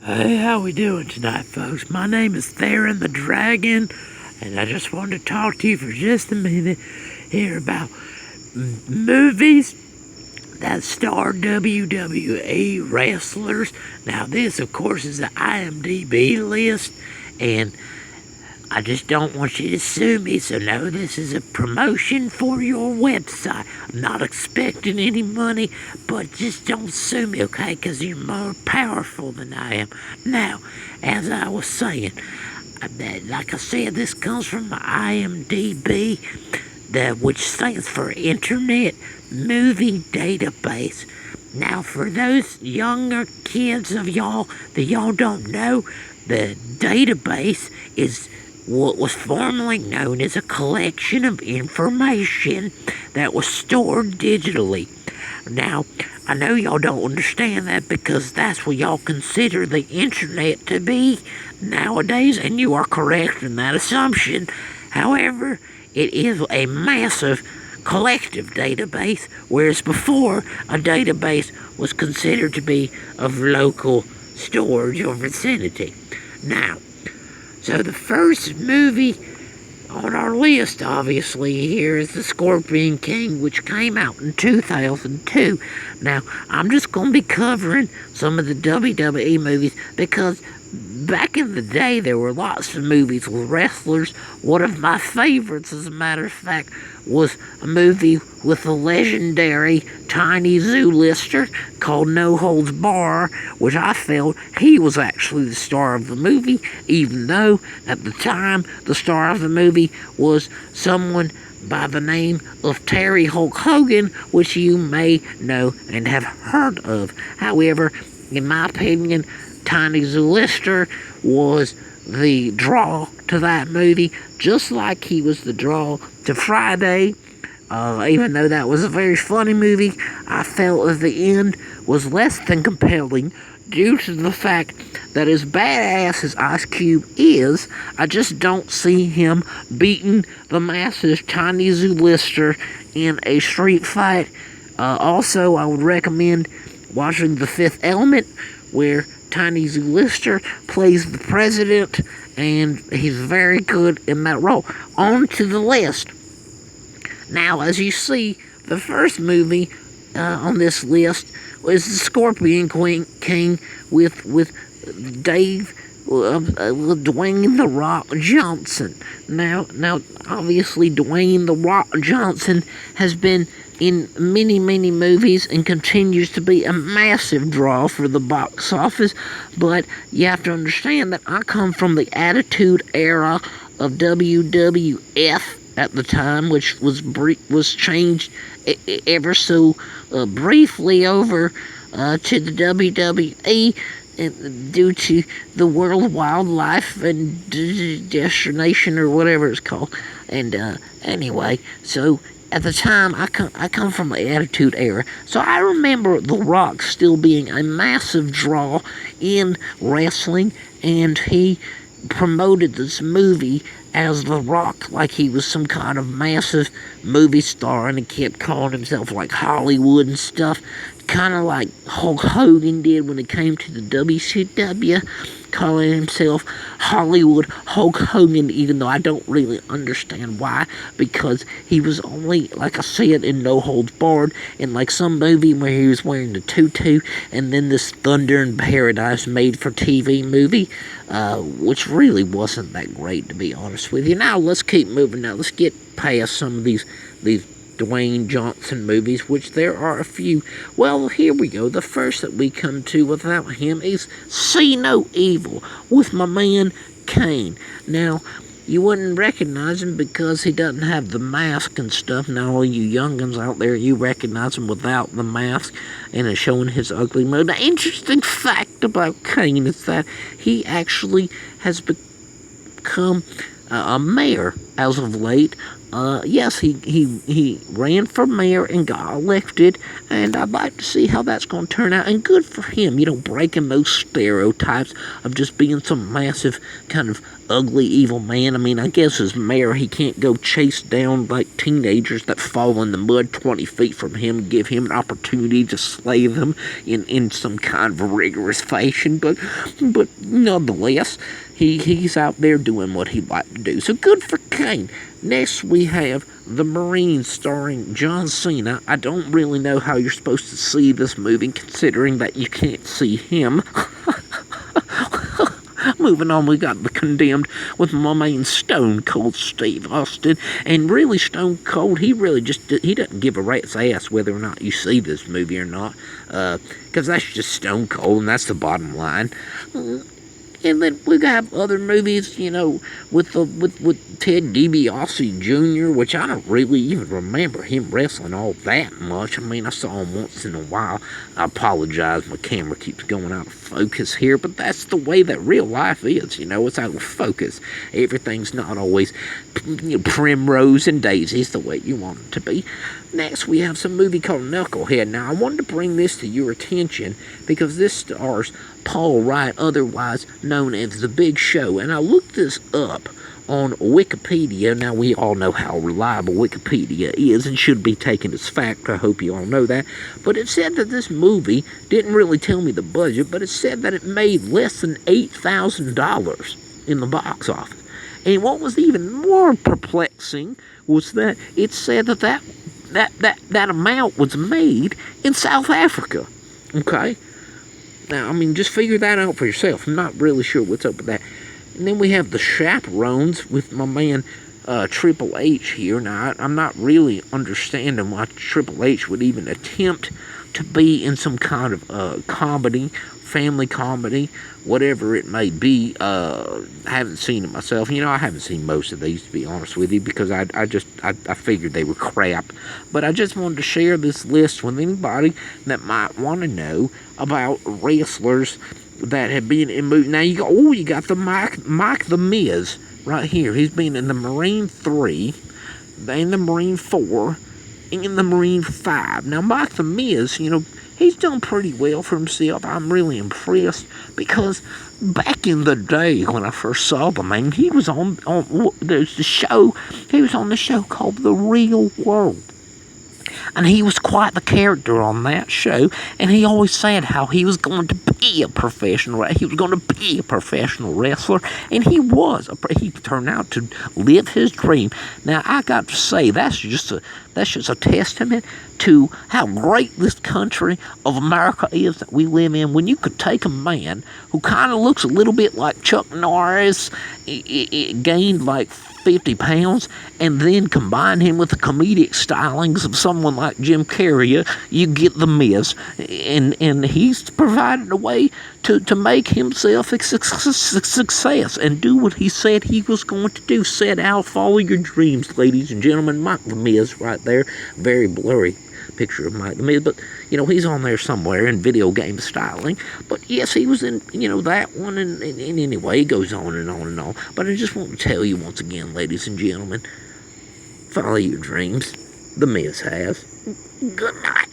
Hey, how we doing tonight, folks? My name is Theron the Dragon, and I just wanted to talk to you for just a minute here about movies that star WWE wrestlers. Now, this, of course, is the IMDb list, and I just don't want you to sue me, so no, this is a promotion for your website. I'm not expecting any money, but just don't sue me, okay? Because you're more powerful than I am. Now, as I was saying, like I said, this comes from the IMDb, which stands for Internet Movie Database. Now, for those younger kids of y'all that y'all don't know, the database is what was formerly known as a collection of information that was stored digitally. Now, I know y'all don't understand that because that's what y'all consider the internet to be nowadays, and you are correct in that assumption. However, it is a massive collective database, whereas before, a database was considered to be of local storage or vicinity. Now, so the first movie on our list, obviously, here is The Scorpion King, which came out in 2002. Now, I'm just going to be covering some of the WWE movies because back in the day, there were lots of movies with wrestlers. One of my favorites, as a matter of fact, was a movie with the legendary Tiny Zoo Lister called No Holds Barred, which I felt he was actually the star of the movie, even though at the time the star of the movie was someone by the name of Terry Hulk Hogan, which you may know and have heard of. However, in my opinion, Tiny Zoo Lister was the draw to that movie, just like he was the draw to Friday. Even though that was a very funny movie, I felt at the end was less than compelling due to the fact that as badass as Ice Cube is, I just don't see him beating the massive Tiny Zoo Lister in a street fight. Also, I would recommend watching The Fifth Element, where Tiny Zoo Lister plays the president, and he's very good in that role. On to the list. Now, as you see, the first movie on this list was The Scorpion King with Dwayne The Rock Johnson. Now, obviously, Dwayne The Rock Johnson has been in many, many movies and continues to be a massive draw for the box office. But you have to understand that I come from the Attitude Era of WWF at the time, which was changed ever so briefly over to the WWE due to the World Wildlife and Destination or whatever it's called. And anyway, so at the time, I come from the Attitude Era, so I remember The Rock still being a massive draw in wrestling, and he promoted this movie as The Rock like he was some kind of massive movie star, and he kept calling himself like Hollywood and stuff, kind of like Hulk Hogan did when it came to the WCW, calling himself Hollywood Hulk Hogan, even though I don't really understand why, because he was only, like I said, in No Holds Barred, in like some movie where he was wearing the tutu, and then this Thunder in Paradise made-for-TV movie, which really wasn't that great, to be honest with you. Now, let's keep moving. Now, let's get past some of these Dwayne Johnson movies, which there are a few. Well, here we go. The first that we come to without him is See No Evil with my man Kane. Now, you wouldn't recognize him because he doesn't have the mask and stuff. Now, all you youngins out there, you recognize him without the mask and it's showing his ugly mode. The interesting fact about Kane is that he actually has become a mayor as of late Yes, he ran for mayor and got elected, and I'd like to see how that's going to turn out. And good for him, breaking those stereotypes of just being some massive kind of ugly evil man. I mean, I guess as mayor he can't go chase down like teenagers that fall in the mud 20 feet from him and give him an opportunity to slay them in some kind of rigorous fashion. But nonetheless, he's out there doing what he'd like to do. So good for Kane. Next, we have The Marine starring John Cena. I don't really know how you're supposed to see this movie, considering that you can't see him. Moving on, we got The Condemned with my main Stone Cold Steve Austin. And really, Stone Cold, he doesn't give a rat's ass whether or not you see this movie or not. Because that's just Stone Cold, and that's the bottom line. And then we got other movies, with Ted DiBiase Jr., which I don't really even remember him wrestling all that much. I mean, I saw him once in a while. I apologize, my camera keeps going out of focus here, but that's the way that real life is, it's out of focus. Everything's not always primrose and daisies the way you want it to be. Next, we have some movie called Knucklehead. Now, I wanted to bring this to your attention because this stars Paul Wright, otherwise known as The Big Show. And I looked this up on Wikipedia. Now, we all know how reliable Wikipedia is and should be taken as fact. I hope you all know that. But it said that this movie didn't really tell me the budget, but it said that it made less than $8,000 in the box office. And what was even more perplexing was that it said that amount was made in South Africa. Okay? Now, I mean, just figure that out for yourself. I'm not really sure what's up with that. And then we have The Chaperones with my man Triple H here. Now, I'm not really understanding why Triple H would even attempt to be in some kind of comedy, family comedy, whatever it may be. I haven't seen it myself. I haven't seen most of these, to be honest with you, because I figured they were crap. But I just wanted to share this list with anybody that might want to know about wrestlers that have been in movies. Now, you got the Mike the Miz right here. He's been in the Marine 3, in the Marine 4, and in the Marine 5. Now, Mike the Miz, he's done pretty well for himself. I'm really impressed because back in the day when I first saw the man, he was there's the show. He was on the show called The Real World. And he was quite the character on that show, and he always said how he was going to be a professional. He was going to be a professional wrestler, and he was. He turned out to live his dream. Now, I got to say, that's just a testament to how great this country of America is that we live in. When you could take a man who kind of looks a little bit like Chuck Norris, gained like 50 pounds, and then combine him with the comedic stylings of someone like Jim Carrey, you get The Miz. And he's provided a way to make himself a success and do what he said he was going to do. Set out, follow your dreams, ladies and gentlemen. Mike The Miz right there. Very blurry picture of Mike the Miz, but he's on there somewhere in video game styling. But yes, he was in that one, and anyway, it goes on and on and on. But I just want to tell you once again, ladies and gentlemen, follow your dreams. The Miz has. Good night.